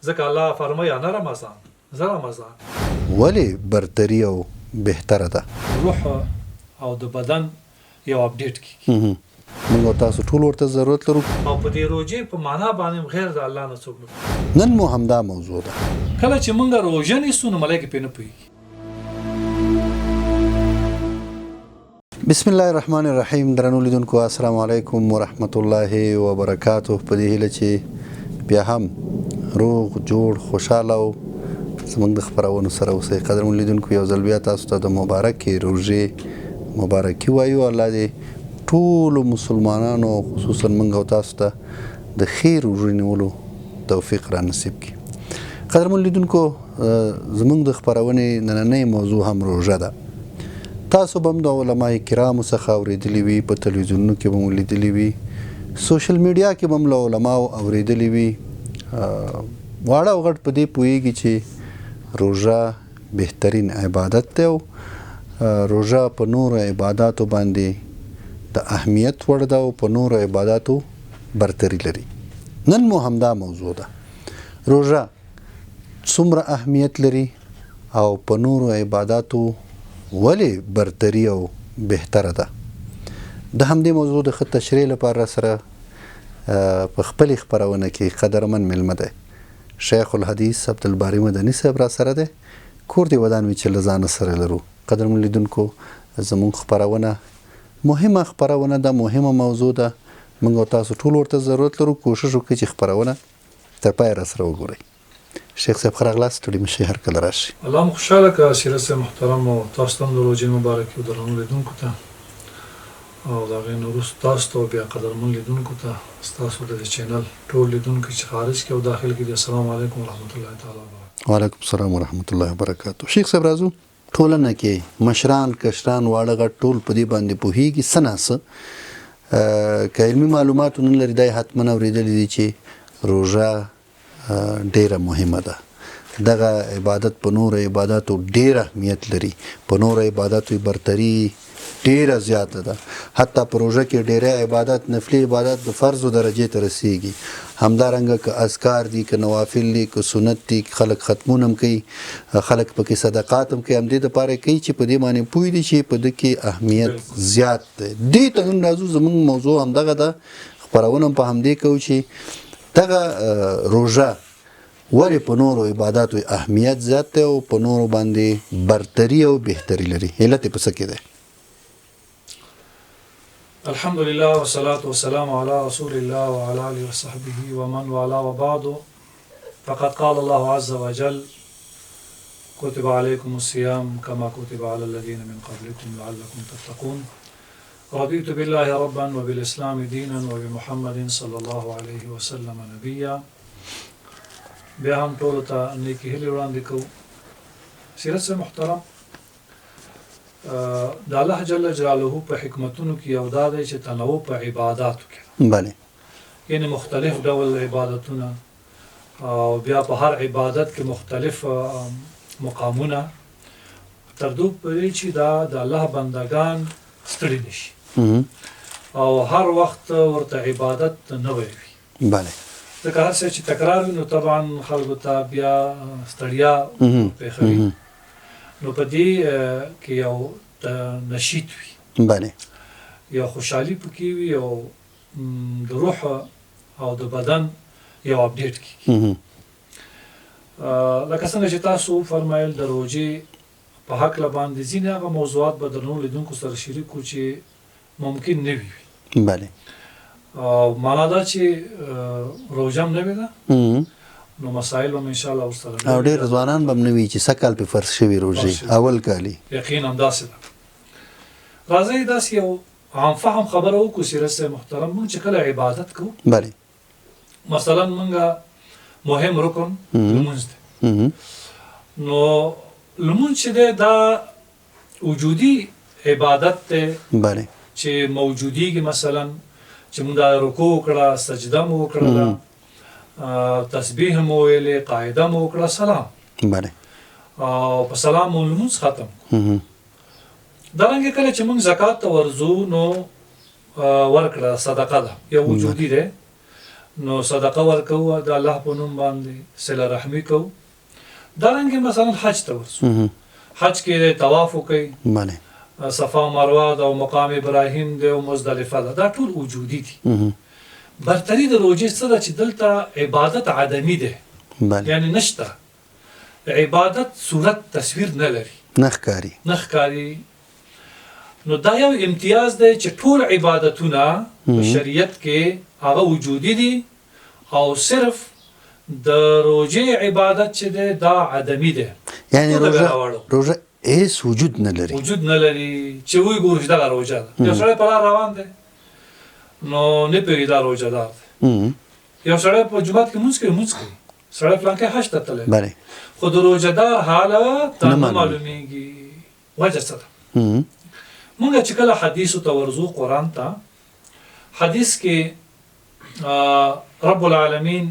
ځکه الله فرمایي نه رمضان زه رمضان ولې برتري او بهتره ده روح او د بدن یو اپډیټ کیږي موږ او تاسو ټول ورته ضرورت لرو او په دې روژې په معنا باندې غیر د الله نه څوک نه نن مو همدا موضوع ده کله چې موږ روژه نیسو نو ملایکې پرې نه پوهېږي بسم الله الرحمن الرحیم درنو لیدونکو السلام علیکم ورحمت الله وبرکاته په دې هیله چې بیا هم روغ جوړ خوشاله او زموږ د خپرونو سره اوسئ قدرمن لیدونکو یو ځل بیا تاسو ته د مبارکې روژې مبارکي وایو الله دې ټولو مسلمانانو خصوصا موږ او تاسو ته د ښې روژې نیولو توفیق را نصیب کړي قدرمن لیدونکو زموږ د خپرونې نننۍ موضوع هم روژه ده تاسو به هم د علماء کرامو څخه اورېدلي وي په تلویزیونونو کې به مو لیدلي وي سوشل میډیا کې به هم له علماو اورېدلي وي واړه او غټ په دې پوهېږي چې روژه بهترین عبادت دی او روژه په نورو عباداتو باندې د اهمیت وړ ده او په نورو عباداتو برتري لري نن مو همدا موضوع ده روژه څومره اهمیت لري او په نورو عباداتو ولې برتري او بهتره ده د همدې موضوع د ښه تشریح لپاره سره په خپلې خپرونه کې قدرمن میلمه دی شیخ الحدیث عبدالباري مدني صاحب را سره دی کور دې ودان وي چې له ځانه سره لرو قدرمن لیدونکو زموږ خپرونه مهمه خپرونه ده مهمه موضوع ده موږ او تاسو ټول ورته ضرورت لرو کوشش وکړئ چې خپرونه تر پایه را سره وګورئ شیخ صاحب ښه راغلاست ستړي مه شئ هر کله راشئ الله مو خوشحاله کړه سیرت صاحب محترم او تاسو ته هم د روژې مبارکي او درنو لیدونکو ته او د هغې نه وروسته تاسو ته بیا قدرمن لیدونکو ته ستاسو د چینل ټول لیدونکي چې خارج کې او داخل کې دي السلام علیکم ورحمت الله تعالی وبرکاته وعلیکم السلام ورحمت الله وبرکاته شیخ صاحب راځو ټولنه کې مشران کشران واړه غټ ټول په دې باندې پوهېږي څه ناڅه که علمي معلومات نه لري دا یې حتما اورېدلي دي چې روژه ډیره مهمه ده دغه عبادت په نورو عباداتو ډیر اهمیت لري په نورو عباداتو برتري ډیره زیاته ده حتی په روژه کې ډیری عبادت نفلي عبادت د فرضو درجې ته رسیږي همدارنګه که اذکار دي که نوافل دي که سنت دي خلک ختمونه هم کوي خلک پکې صدقات هم کوي همدې دپاره کوي چې په دې باندې پوه دي چې په ده کې اهمیت زیات دی دې ته نن راځو زموږ موضوع همدغه ده خپرونه هم په همدې کوو چې دغه روژه ولې په نورو عباداتو اهمیت زیات دی او په نورو باندې برتري او بهتري لري علت یې په څه کې دی الحمد لله والصلاة والسلام على رسول الله وعلى آله وصحبه ومن والاه وبعد فقد قال الله عز وجل كتب عليكم الصيام كما كتب على الذين من قبلكم لعلكم تتقون رضيت بالله ربا وبالإسلام دينا وبمحمد صلى الله عليه وسلم نبيا بیا هم ټولو ته نیکې هیلې وړاندې کوو سیرت صاحب محترم د الله جل جلاله په حکمتونو کې یو دا دی چې تنوع په عباداتو کې بله یعنې مختلف ډول عبادتونه او بیا په هر عبادت کې مختلف مقامونه تر دې پورې چې دا د الله بندگان ستړي نه شي او هر وخت ورته عبادت نه وي بله ځکه هر څه چې تکرار وي نو طبعا خلکو ته بیا ستړیا پېښوي نو په دې کې یو نشیط وي بله یو خوشحالي پکې وي او د روح او د بدن یو اپډیټ کېږي لکه څنګه چې تاسو فرمایل د روژې په هکله باندې ځینې هغه موضوعات به درنو لیدونکو سره شریک کړو چې ممکن نه وي بله معنا دا چې روژه هم نه وي ده نو مسائل هم انشاءالله ورسره او ډېر ځوانان به هم نه وي چې سږ کال پې فرض شوي روژې اول کالي یقینا همداسې ده راځئ داسې یو عام فهم خبره وکړو سیرت صاحب محترم موږ چې کله عبادت کوو بله مثلا موږ مهم رکن لمونځ دی نو لمونځ چې دی دا وجودي عبادت دی بله چې موجودیږي مثلا چې موږ دا رکوع وکړه سجده مو وکړله تسبیح مو ویلې قاعده مو وکړه سلام بله او په سلام مو لمونځ ختم دارنګه کله چې موږ زکات ته ورځو نو ورکړه صدقه ده یو وجودي ده نو صدقه ورکوو د الله په نوم باندې صله رحمي کوو. دارنګه مثلا حج ته ورسو، حج کې طواف وکړي، بله صفا و مروه ده او مقام ابراهیم ده او مزدلفه ده، دا ټول وجودي دي. برتری د روژې څه ده چې دلته عبادت عدمي ده، یعنی نشته عبادت صورت تصویر نه لري، نه ښکاري. نو دا یو امتیاز دی چې ټول عبادتونه په شریعت کې هغه وجودي دي او صرف د روژې عبادت چې دی دا عدمي دی، یعنی روژه هیڅ وجود نه لري چې وی ګورش دغه روژه ده. یو سړی په لار روان دی نو نه پوهېږي دا روژه دار دی، یو سړی په جومات کې لمونځ کوي، سړی فلانکی حج ته تللی، خو د روژه دار حاله ته نه معلومیږي. وجه څه ده؟ مونږ چې کله حدیثو ته ورځو، قرآن ته، حدیث کې رب العالمین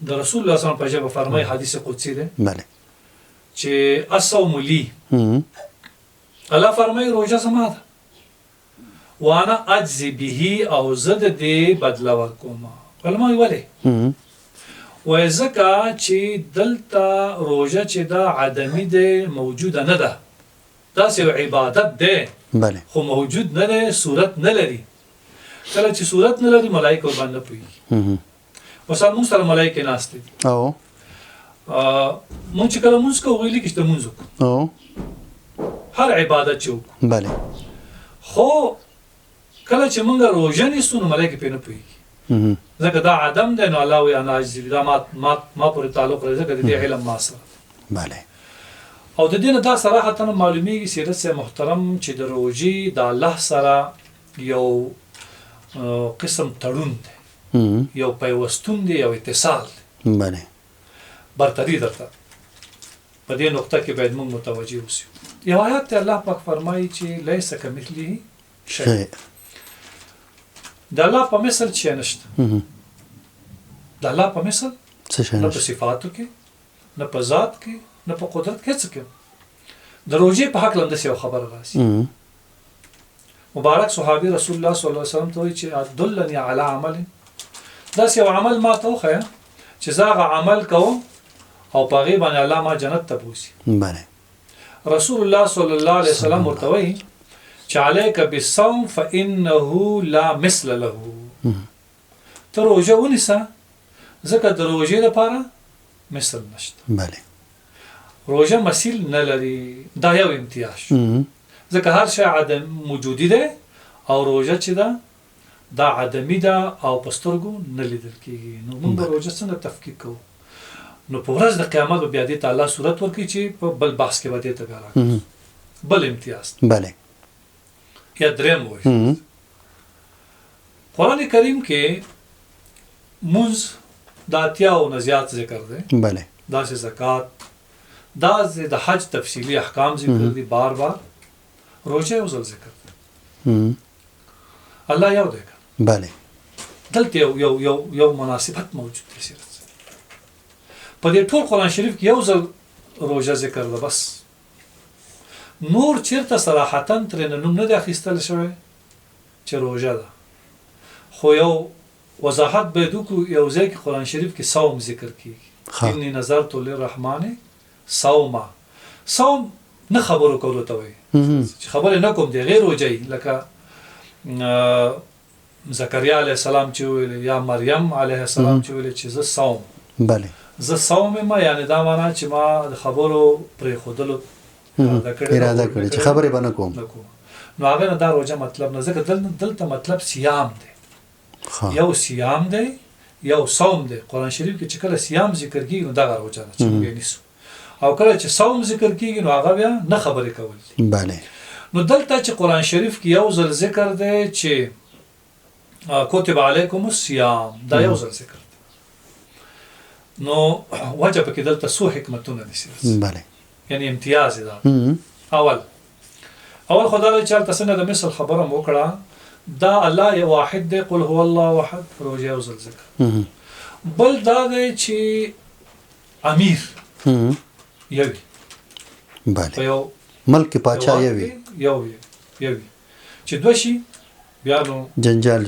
د رسول الله صلی الله علیه وسلم په ژبه فرمایي، حدیث قدسی دی چې الصوم لی، الله فرمایي روژه زما ده، وانا اجزي به او زه د دې بدله ورکوم. علما وایي ولې؟ وایي ځکه چې دلته روژه چې دا عدمي دی، موجوده نه ده، داسې یو عبادت دی خو موجود نه دی، صورت نه لري. کله چې صورت نه لري ملایکه ورباندې نه پوهېږي. مثلا مونږ سره ملایکې ناستې دي، مونږ چې کله مونځ کوو هغوی لیکي چې مونځ وکړو، هر عبادت چې وکړو، خو کله چې مونږ روژه نیسو نو ملایکې پرې نه پوهېږي، ځکه دا عدم دی. نو الله وایي انا اجزي به، دا ما پورې تعلق لري، ځکه د دې علم ما سره. او د دې نه دا صراحتا معلومیږي سیرت صاحب محترم چې د روژې د الله سره یو قسم تړون دی، یو پیوستون دی، یو اتصال دی. برتری درته په دې نقطه کې باید موږ متوجه اوسو. یو آیات ته الله پاک فرمایي چې لیس کمثله شیء، د الله په مثل شی نشته، د الله په مثل نه په صفاتو کې، نه په ذات کې، نه په قدرت کې، هیڅ کې. د روژې په حق لمدس یو خبر راسي، مبارک صحابي رسول الله صلی الله علیه وسلم ته وایي چې دلني علی عمل، داسې یو عمل ما ته وښیه چې زه هغه عمل کوم او په هغې باندې الله ما جنت ته بوځي. رسول الله صلی الله علیه وسلم ورته وایي چې علیک بالصوم فانه لا مثل له، ته روژه ونیسه ځکه د روژې لپاره مثل نشته، روژه مثیل نه لري. دا یو امتیاز شو، ځکه هر شی عدم موجودي دی او روژه چې ده دا عدمي ده او په سترګو نه لیدل کېږي. نو موږ به روژه څنګه تفکیک کوو؟ نو په ورځ د قیامت به بیا دې ته الله صورت ورکړي چې په بل بحث کې به دې ته بیا راکړي، بل امتیاز. یا درېیم وایي قرآن کریم کې مونځ د اتیاو نه زیات ذکر دی، داسې زکات، داسې د حج تفصیلي احکام ذکر دي، بار بار روژه یو ځل ذکر دی، الله یو دی. دلته یو مناسبت موجود دی سیرت په دې ټول قرآن شریف کې یو ځل روژه ذکر ده بس. نور چیرته صراحتا ترې نوم نه دی اخیستل شوی چې روژه ده، خو یو وضاحت باید وکړو. یو ځای کې قرآن شریف کې صوم ذکر کېږي، انی نظرت للرحمن صوما. صوم نه خبرو کولو ته وایي چې خبرې نه کوم دی، غیر روژه لکه زکریا علیه السلام چې ویل یا مریم علیه السلام چې ویل چې زه صوم، زه صوم یم، یعنی دا معنا چې ما د خبرو پرېښودلو اراده کړې چې خبرې به نه کوم. نو هغه نه دا روژه مطلب نه، ځکه دلته مطلب صیام دی، یو صیام دی یو صوم دی. قرآن شریف کې چې کله صیام ذکر کېږي نو دغه روژه ده چې موږ نیسو، او کله چې صوم ذکر کېږي نو هغه بیا نه خبرې کول دي. نو دلته چې قرآن شریف کې یو ځل ذکر دی چې کتب علیکم الصیام، دا یو ځل ذکر دی، نو وجه پکې دلته څو حکمتونه دي، یعنی امتیاز دا. اول خدای چې هلته څنګه د مثل خبره مو وکړه، دا الله یو واحد دی، قل هو الله احد، روژه یو ځل ذکر. بل دا دی چې امیر یوي، په یو ملک کې پاچا یوي چې دوه شي بیا نو جنجال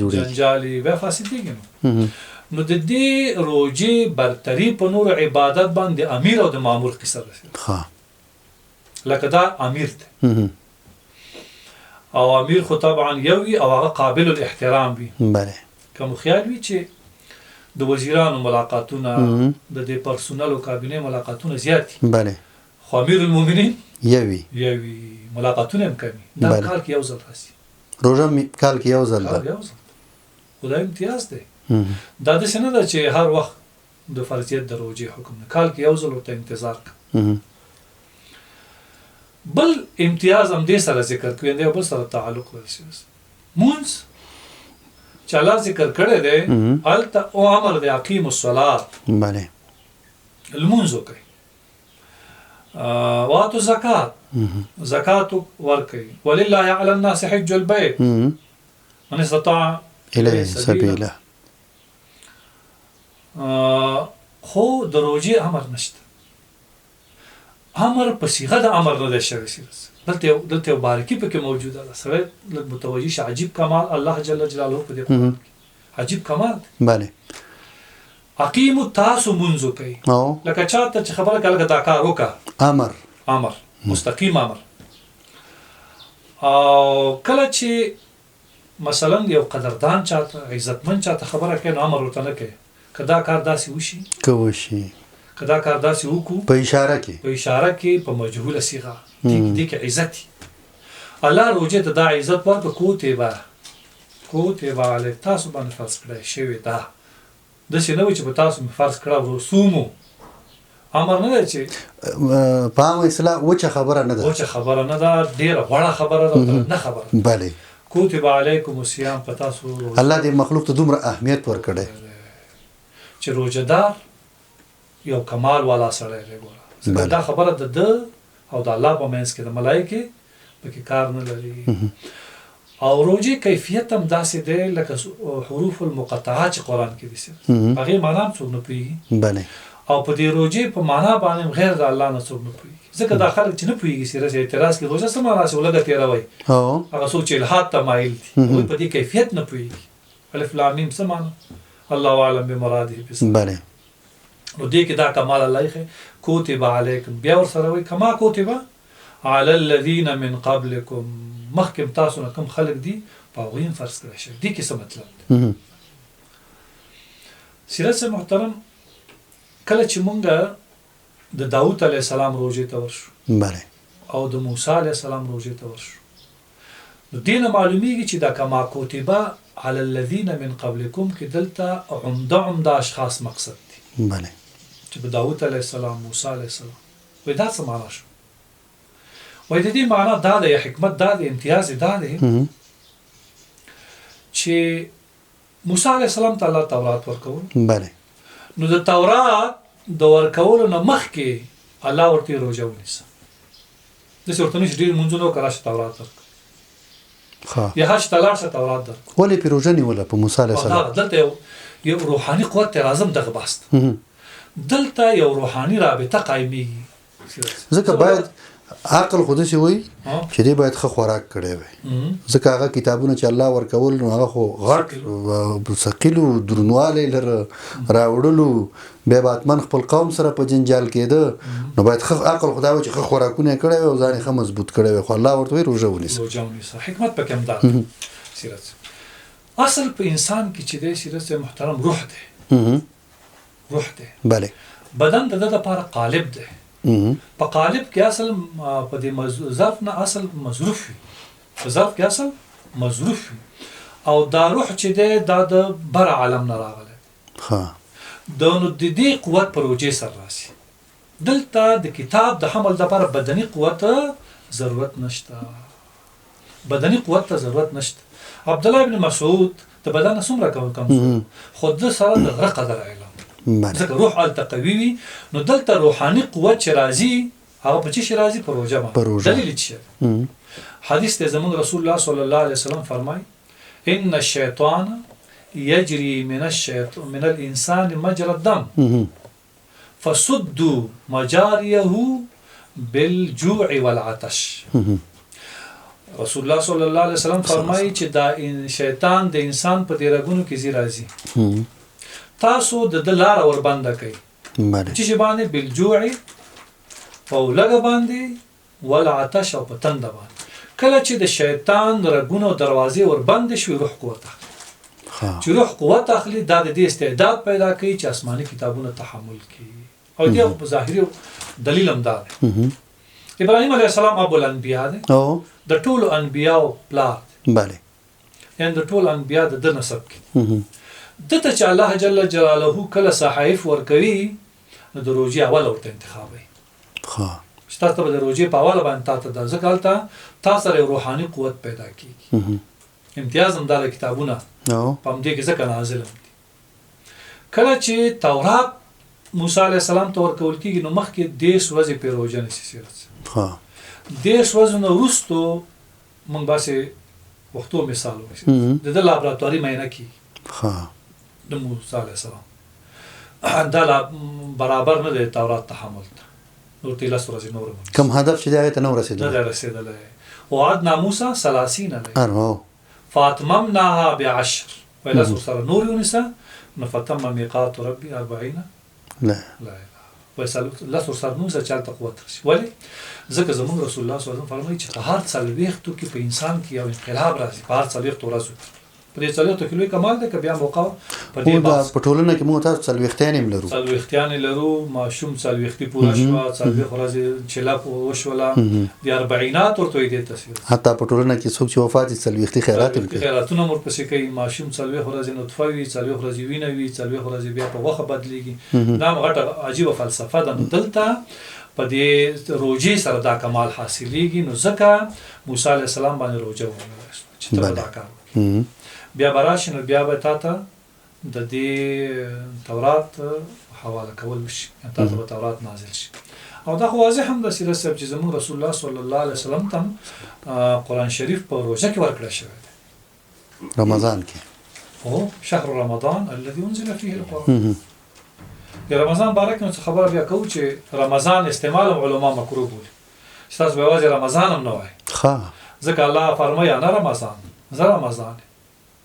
بیا فاسدېږي. نو د دې روجې برتري په نور عبادت باندې امیر او د مامور قصه ده. ها لکه دا امیر ته او امیر خو طبعا یو وي او هغه قابل الاحترام وي. بله کوم خیال وي چې د وزیرانو ملاقاتونه د دې پرسونل او کابینه ملاقاتونه زیات دي. بله خو امیر المؤمنین یوي ملاقاتونه هم کوي. دا کال کې یو ځل راسي. روزه کال کې یو ځل ده. خدای امتیاز دی. دا داسې نه ده چې هر وخت د فرضیت د روجې حکم نه، کال کې یو ځل ورته انتظار کوي. بل امتیاز هم دې سره ذکر کوي، دی بل سره تعلق لري. مونځ چې الله ذکر کړی دی هلته او امر دی اقیم الصلاة. بله لمونځ وکړئ. واتو زکات، زکات ورکړئ. ولله علی الناس حج البیت من استطاع الیه سبیلا. خو د روجې امر نشته. امر په صيغه د امر نه دی شوی. دلته یو باریکي پکې موجوده ده. سره لږ متوجه شي. عجیب کمال الله جل جلاله په دې قرآن کې. عجیب کمال. بله اقیموا تاسو منځ کوي. لکه چاته چې خبره کله دا کار وکړه. امر مستقیم امر. او کله چې مثلا یو قدردان چاته عزتمن چاته خبره کوي نو امر ورته نه کوي. کدا کار داسې وشي کدا کار داسې وکړو په اشاره کې په مجهوله صيغه دې کې عزت. الله روجه ته دا عزت ورکړه. کوتبه علی تاسو باندې فرض کړی شوی ده. داسې نه وي چې په تاسو مې فرض کړه ورسومو. امر نه دی چې په عامه اصطلاح وچه خبره نه ده. ډېره غوړه خبره ده. نه خبره. بله کوتب علیکم الصیام په تاسو الله دې مخلوق ته دومره اهمیت ورکړی چې روزدار یو کمال والا سړی دی. دا خبره د او د الله په منځ کې د ملایکې پکې کار نه لري. او روزي کیفیت هم داسې دی لکه حروف المقطعات چې قرآن کې دي. هغې معنا هم څوک نه پوهېږي. بله او په دې روزې په معنا باندې غیر د الله نه څوک نه پوهېږي. ځکه دا خلک چې نه پوهېږي سیرت اعتراض کوي روزه څه معنا چې ولږه تېروئ. هغه څوک چې الحاد ته مایل دي هغوی په دې کیفیت نه پوهېږي. الف لام میم څه معنا الله اعلم بمراده. بله نو دې کې دا کمال الله یې کوتب علیکم. بیا ورسره وایي کما کوتب علی الذین من قبلکم. مخکې تاسو نه کوم خلک دي په هغوی هم فرض کړی شوی. دې کې څه مطلب دی؟ سیرت صاحب محترم کله چې مونږ د داود علیه السلام روژې ته ورشو بله او د موسی علیه السلام روژې ته ورشو نو دې نه معلومیږي چې دا کما کوتبه علی الذین من قبلکم کې دلته عمده اشخاص مقصد دي. بله چې په داود علیه السلام موسی علیه السلام وایي دا څه معنا شو؟ وایي د دې معنا دا دی، حکمت دا دی، امتیاز دا دی چې موسی علیه السلام ته الله تورات ورکول. بله نو د تورات د ورکولو نه مخکې الله ورته روژه ونیسه. داسې ورته نه چې ډېر لمونځونه وکړه راشه تورات درکړه یا حج ته لاړ شه تورات درکړه. ولې پرې روژه نیوله په موسی علیه السلام؟ دلته یو روحاني قوت ته راځم دغه بحث دلته یو روحاني رابطه قایمېږي. ځکه باید عقل خو داسې وایي چې دی باید ښه خوراک کړی وی. ځکه هغه کتابونه چې الله ورکول نو هغه خو غټ ثقیل و درنوالی لره راوړلو. بیا به حتما خپل قوم سره په جنجال کېده. نو باید ښه عقل خو دا وایي چې ښه خوراکونه یې کړی وی او ځان یې ښه مضبوط کړی وی. خو الله ورته وایي روژه ونیسه. حکمت پکې هم دا سیرت اصل په انسان کې چې دی سیرت محترم روح دی. روح دی. بله بدن د ده دپاره قالب دی. په قالب کې اصل په دې ظرف نه اصل مظروف وي. په ظرف کې اصل مظروف وي او دا روح چې دی دا د بر عالم نه راغلی. نو د دې قوت په روژې سره راسي. دلته د کتاب د حمل دپاره بدني قوت ضرورت نشته. بدني قوت ته ضرورت نشته. عبدالله ابن مسعود د بدن څومره کمزور خو د سره د غره قدر علم ځکه روح هلته قوي وي. نو دلته روحاني قوت چې راځي هغه په څه شي راځي؟ په روژه باندې. دلیل یې څه؟ حدیث دی زموږ رسول الله صلی الله علیه وسلم فرمایي ان الشیطان یجري من الانسان مجرى الدم فسدوا مجاريه بالجوع والعطش. رسول الله صلی الله علیه وسلم فرمایي چې دا شیطان د انسان په دې رګونو کې ځي راځي. تاسو د لاره ور بنده کوي بله چې باندې بالجوع او لګ باندې ولا عطش او پتند باندې کله چې د شیطان رګونو دروازې ور بند شي روح قوت اخلي چې روح قوت اخلي دا د دې استعداد پیدا کوي چې آسماني کتابونه تحمل کوي او دې په ظاهري دلیل هم ده ابراهيم عليه السلام ابو الانبیاء دی او د ټولو انبیاء پلار بله یعنی د ټولو انبیاء د نسب کې دته چې الله جل جلاله کله صحائف ورکوي نو د روزي اول ورته انتخابي ها ستاسو په روزي په اول باندې تاسو د ځکالتا تاسو سره روحاني قوت پیدا کیږي امتیاز هم د کتابونه او په دې کې ځکه نازل دي کله چې تورات موسی عليه السلام ته ورکول کیږي نو مخکې 10 ورځې په روزه نشي ها 10 ورځې نو وروسته موږ باسي وختو مثال وایي د لابراتواري معاینه کی ها د موسی عليه السلام دا برابر نه دی تورات تحمل نور تیلا سورې نور کوم هدف چې دا ته نو رسیدل نه رسیدل وعدنا موسی 30 ليله ارو فاتممناها ب10 وإلى سورة نور يونس فتم ميقات ربي 40 لا ويسال الله سورة موسی چالت قوت رسي ولي ځکه زموږ رسول الله صلی الله علیه وسلم فرمایي چې په هر څلويختو کې په انسان کې یو انقلاب راځي په هر څلويختو ورځو په دې څلويختو کې لوی کمال دی که بیا موقع په دې باندې په ټولنه کې موږ تاسو څلويختان هم لرو څلويختان لرو ماشوم څلويختي پوره شو څلويخ ورځې چلا وشولا د 40 ورته دې تفسیر حتی په ټولنه کې څوک چې وفات څلويختي خیرات هم کوي خیراتونه مر پسې کوي ماشوم څلويخ ورځې نطفه وي څلويخ ورځې وینه وي څلويخ ورځې بیا په وخت بدليږي دا غټه عجیب فلسفه ده دلته په دې روزي سره دا کمال حاصلېږي نو ځکه موسی عليه السلام باندې روزه ونیول چې ته دا کار بیا براشي نو بیا به تاسو د دې تورات حواله کول شي تاسو به تورات نازل شي او دا خو واضح هم د سیرت سب چې زموږ رسول الله صلی الله علیه وسلم تم قرآن شریف په روزه کې ورکړل شوی دی رمضان کې او شهر رمضان الذي انزل فيه القرآن د رمضان بارک نو خبره بیا کوم چې رمضان استعمال علما مکروه بولي تاسو به واځي رمضان هم نه وای ها ځکه الله فرمایي نه رمضان رمضان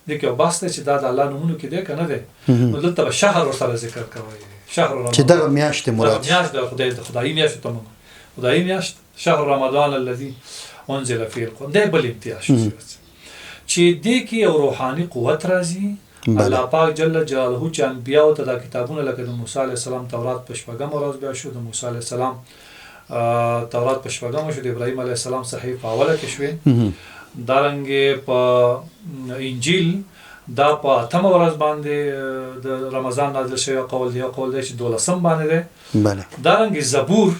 دغه واسطه چې دا د الله نومونو کې دی کنه دی نو دلته شهر سره ذکر کوي شهر رمضان چې دغه میاشت مراد میاشت د خدای میاشت ته موږ خدای میاشت شهر رمضان الذي انزل فيه القرآن دی بل امتیاز چې دې کې یو روحاني قوت راځي الله پاک جل جلاله چې انبیاء ته د کتابونو لکه د موسی عليه السلام تورات په شپږم ورځ بیا شو د موسی عليه السلام تورات په شپږم شو د ابراهيم عليه السلام صحیفه اوله کې شوې دارنګه په انجیل دا په اتم ورځ باندې د رمضان نازل شوی قول دی چې 12 باندې ده بله دارنګه زبور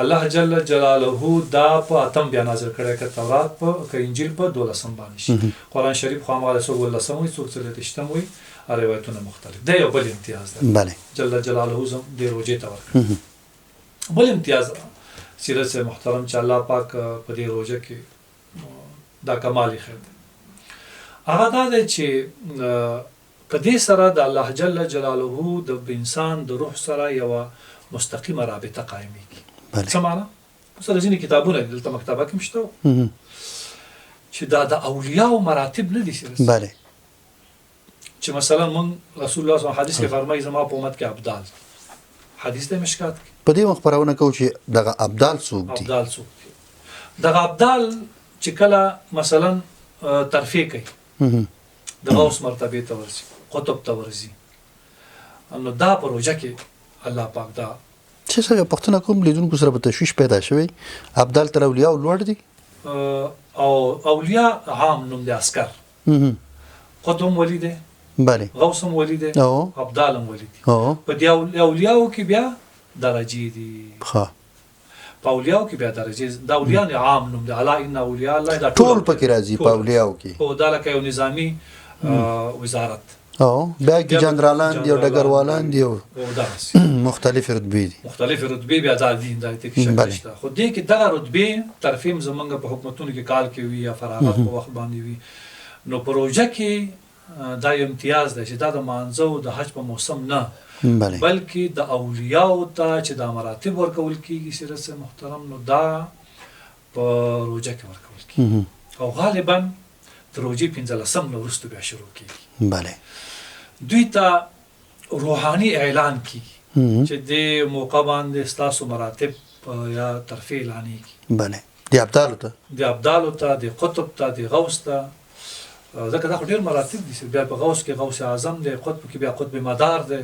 الله جل جلاله دا په اتم بیا نازل کړی ک تورات په ک انجیل په 12 باندې شي قرآن شریف خو هغه څو ولسموي څو څلتشتموي روایتونه مختلف دی یو بل امتیاز ده بله جل جلاله زم دی روزه تور بل امتیاز سیرت سے محترم چې الله پاک په دې روزه کې دا کمال خیر هغه دا چې په دې سره د الله جل جلاله د انسان د روح سره یو مستقیمه رابطه قائمېږي څه معنا مثلا ځینې کتابونه دلته مکتبه کې مشته چې دا د اولیاء مراتب نه دي بله چې مثلا من رسول الله صلی الله علیه وسلم حدیث کې فرمایي زما په امت کې ابدال حدیث د مشکات په دې مخبرونه کو چې دغه ابدال څوک دي دغه ابدال چې کله مثلا ترفیع کوي د غوث مرتبه ته ورسي قطب ته ورسي نو دا پروژه کې الله پاک دا چې څنګه پښتنه کوم لیدونکو سره په تشویش پیدا شوی ابدال تر اولیاء لوړ دي او اولیاء عام نوم دي عسكر قطب ولی دی بله غوث ولی دی ابدال ولی دی په دې اولیاء کې بیا درجه دي ها په اولیاء کې بیا درجه د اولیاء عام نوم دی الا ان اولیاء الله دا ټول پکې راځي په اولیاء کې او دا لکه یو نظامی وزارت او بیا کې جنرالان دی او ډګروالان دی او مختلف رتبې دي مختلف رتبې بیا د دین د تکشف شته خو دې کې دا رتبې ترفیم زمونږ په حکومتونو کې کال کې وي یا فراغت په وخت باندې وي نو پروژه کې دا امتیاز ده چې دا د مانځو د حج په موسم نه بلکې د اولیاء ته چې د مراتب ورکول کیږي سیرت محترم نو دا په روزه کې ورکول کیږي او غالبا د روزې 15 نو وروسته بیا شروع کیږي بله دوی ته روحاني اعلان کیږي چې د موقع باندې ستاسو مراتب یا ترفیع اعلانېږي. بله د ابدالو ته د ابدالو ته، د قطب ته، د غوث ته، ځکه دا خو ډېر مراتب دي. بیا په غوث کې غوث اعظم دی، قطب کې بیا قطب مدار دی،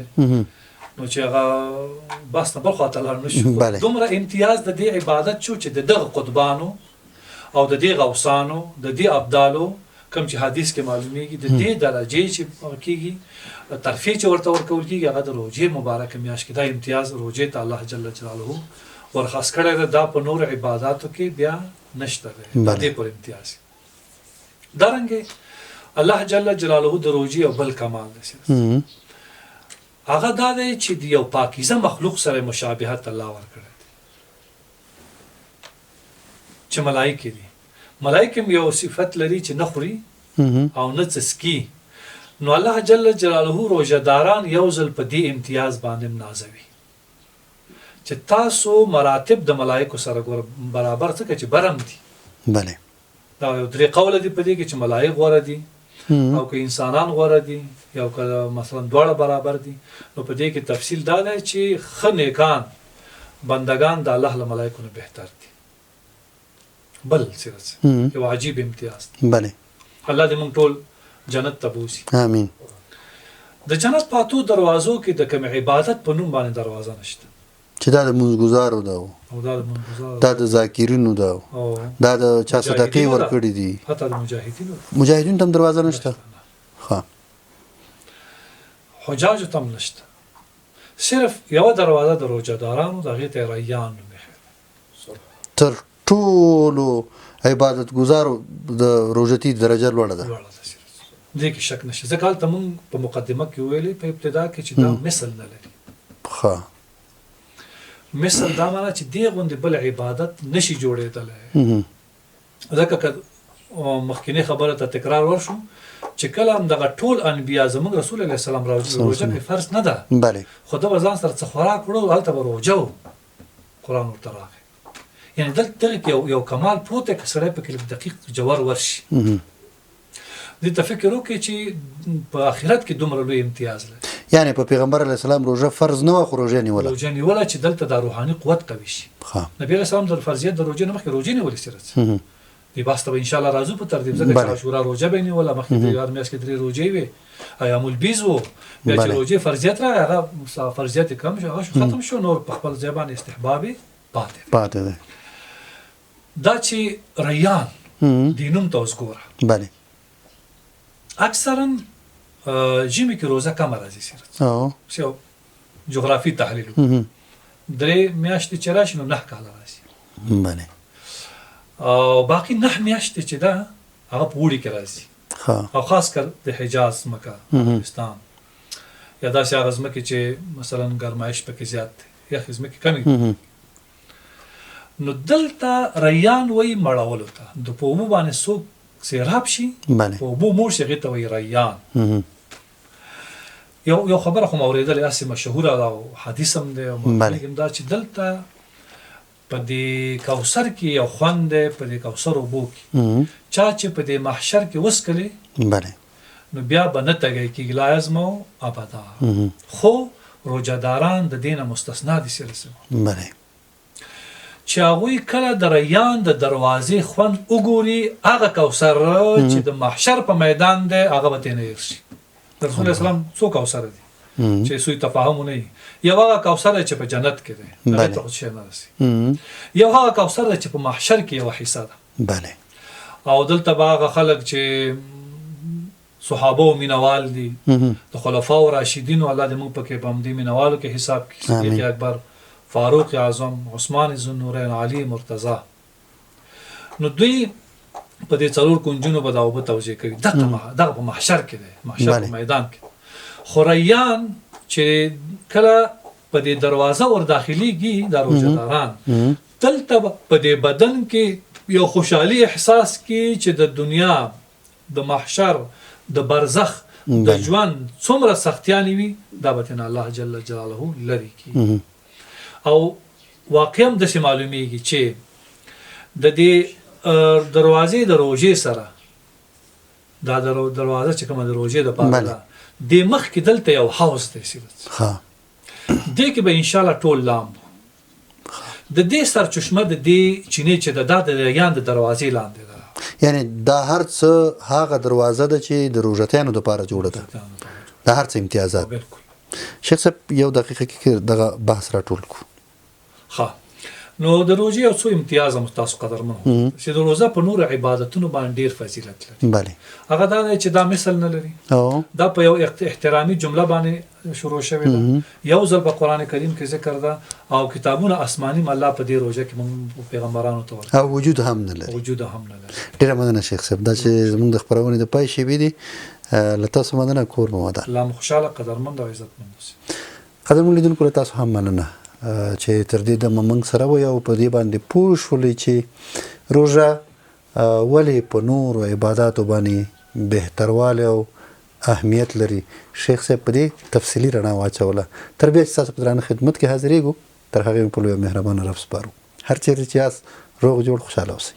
نو چې هغه بس نه بل خواته لاړ نه شو. دومره امتیاز د دې عبادت شو چې د دغه قطبانو او د دې غوثانو د دې ابدالو کوم چې حدیث کې معلومیږي د دې درجې چې کېږي ترفیع چې ورته ورکول کېږي هغه د روژې مبارکه میاشت کې دا امتیاز روژې ته الله جل جلاله ورخاص کړی دی. دا په نور عباداتو کې بیا نشته دی، د دې پر امتیاز. دارنګې الله جل جلاله د روژې یو بل کمال دی هغه دا دی چې د یو پاکیزه مخلوق سره مشابهت الله ورکړی دی چې ملایکې دي. ملائکه یو صفت لري چې نه خوري او نه څسکي، نو الله جل جلاله روزه‌داران یو ځل په دې امتیاز باندې نازوي چې تاسو مراتب د ملائکو سره برابر څه چې برم دي. بله دا یو درې قول دي په دې کې چې ملائک غوره دي او که انسانان غوره دي یا که مثلا دواړه برابر دي. نو په دې کې تفصیل دا دی چې ښه نیکان بندگان د الله له ملائکو نه بهتر دي. بل سیرت یو عجیب امتیاز. بله الله دې موږ ټول جنت ته بوزي. امین. د جنت پاتو دروازو کې د کوم عبادت په نوم باندې دروازه نشته چې دا د منځګزارو ده او دا د منځګزارو دا د ذاکرینو ده او دا د چا صدقې ورکړي دي، حتی د مجاهدینو مجاهدینو ته دروازه نشته. ها حجاج ته نشته، صرف یو دروازه د روزه‌دارانو د هغې ته ریان نومېږي. تر ټولو عبادت گزارو د روژتي درجه لوړه ده. دې کې شک نشته. ځکه هلته موږ په مقدمه کې ویلې په ابتدا کې چې دا مثل نه لري. ښه مثل دا معنی چې دې غوندې بل عبادت نشي جوړېدلی. ځکه که مخکینی خبره ته تکرار ورشو چې کله هم دغه ټول انبیا زموږ رسول الله صلی الله علیه وسلم روژه کې فرض نه ده، بله خو ده به ځان سره څه خوراک وړو، هلته به روژه و، قرآن ورته راغی. یعنې دلته کې یو کمال پروت دی که سړی پکې لږ دقیق جوار ورشي. دې ته فکر وکړي چې په آخرت کې دومره لوی امتیاز لري. یعنې په پیغمبر علیه السلام روژه فرض نه وه خو روژه نیوله. روژه نیوله چې دلته دا روحاني قوت قوي شي. نبي علیه السلام د فرضیت د روژې نه مخکې روژې نیولې سیرت. دې بحث ته به انشاءالله راځو په ترتیب، ځکه چې عاشورا روژه به یې نیوله، مخکې د یار میاشت کې 3 روژې وې، ایام البیض و، بیا چې روژې فرضیت راغی هغه فرضیت یې کم شو، هغه ختم شو، نور په خپل ځای باندې استحباب پاتې دی. دا چې ریان دینوم ته اوس ګوره. بله اکثرا ژمي کې روزه کمه راځي سیرت. یو جغرافي تحلیل 3 میاشتې چې راشي نو 9 کاله راځي. بله او باقي 9 میاشتې چې ده هغه په اوړي کې راځي، او خاص کر د حجاز مکه افغانستان یا داسې هغه ځمکې چې مثلا ګرمایش پکې زیات دی، یخې ځمکې کمې. نو دلته ریان وایي مړولو ته، د په اوبو باندې څوک سیراب شي په اوبو موړ شي هغې ته وایي ریان. یو خبره خو مې اورېدلې هسې مشهوره ده او حدیث هم دی او معلومېږي دا چې دلته په دې کوثر کې یو خوند دی، په دې کوثر اوبو کې چا چې په دې محشر کې وڅکلې نو بیا به نه تږی کېږي لا یزمو ابدا. خو روژه‌داران د دې نه مستثنا دي سیرت. چې هغوی کله د ریان د دروازې خوند وګوري، هغه کوثر چې د محشر په میدان دی هغه به ترې نه هېر شي. د رسول الله اسلام څو کوثر دي چې سوی تفاهم نه وي. یو هغه کوثر دی چې په جنت کې دی، هغې ته خو شی نه رسي. یو هغه کوثر دی چې په محشر کې یوه حصه ده. او دلته به هغه خلک چې صحابه و مینوال دي، د خلفاو راشدینو، الله دې موږ پکې په همدې مینوالو کې حساب کړي. صدیق اکبر، فاروق اعظم، عثمان ذوالنورین، علي مرتضی. نو دوی په دې 4 کنجونو به دا اوبه توزیع کوي. دغه په محشر کې دی، محشر په میدان کې. خو ریان چې کله په دې دروازه ور داخليږي د روژه‌داران، دلته په دې بدن کې یو خوشحالي احساس کی چې د دنیا، د محشر، د برزخ، د ژوند څومره سختیانې وي دا به ترې الله جل جلاله لرې کړي. او واقعا داسې معلومیږي چې د دې دروازې د روژې سره، دا دروازه چې کومه د روژې دپاره ده، د مخکې دلته یو حوض دی سیدت ها دې کې به انشاءالله ټول لامب د دې سرچشمه د دې چینې چې د ریګان د دروازې لاندې ده یعنی دا هر څه هغه دروازه ده چې د روژتیانو دپاره جوړه ده دا هر څه امتیازات بالکل شیخ صاحب یو دقیقه کې دغه بحث راټول کړو ښه نو د روژې یو څو امتیاز هم تاسو قدرمن چې د روژه په نورو عبادتونو باندې ډېر فضیلت لري بله هغه دا دی چې دا مثل نه لري او دا په یو احترامي جمله باندې شروع شوې ده یو ځل په قرآن کریم کې ذکر ده او کتابونه آسماني م الله په دې روژه کې موږ پیغمبرانو ته ورکړي او وجود هم نه لري وجود هم نه لري ډېره مننه شیخ صاحب دا چې زموږ د خپرونې د پای شیبې دي له تاسو مننه کور مو ودان الله مو خوشحاله قدرمند او عزتمند اوسئ قدرمن لیدونکو له تاسو هم مننه چې تر دې دمه موږ سره وئ او په دې باندې پوه شولئ چې روژه ولې په نورو عباداتو باندې بهتروالی او اهمیت لري شیخ صاحب په دې تفصیلي رڼا واچوله تر بیا چې ستاسو په درانه خدمت کې حاضرېږو تر هغې مو په لویه مهربانه رب سپارو هر چیرې چې یاست روغ جوړ خوشحاله اوسئ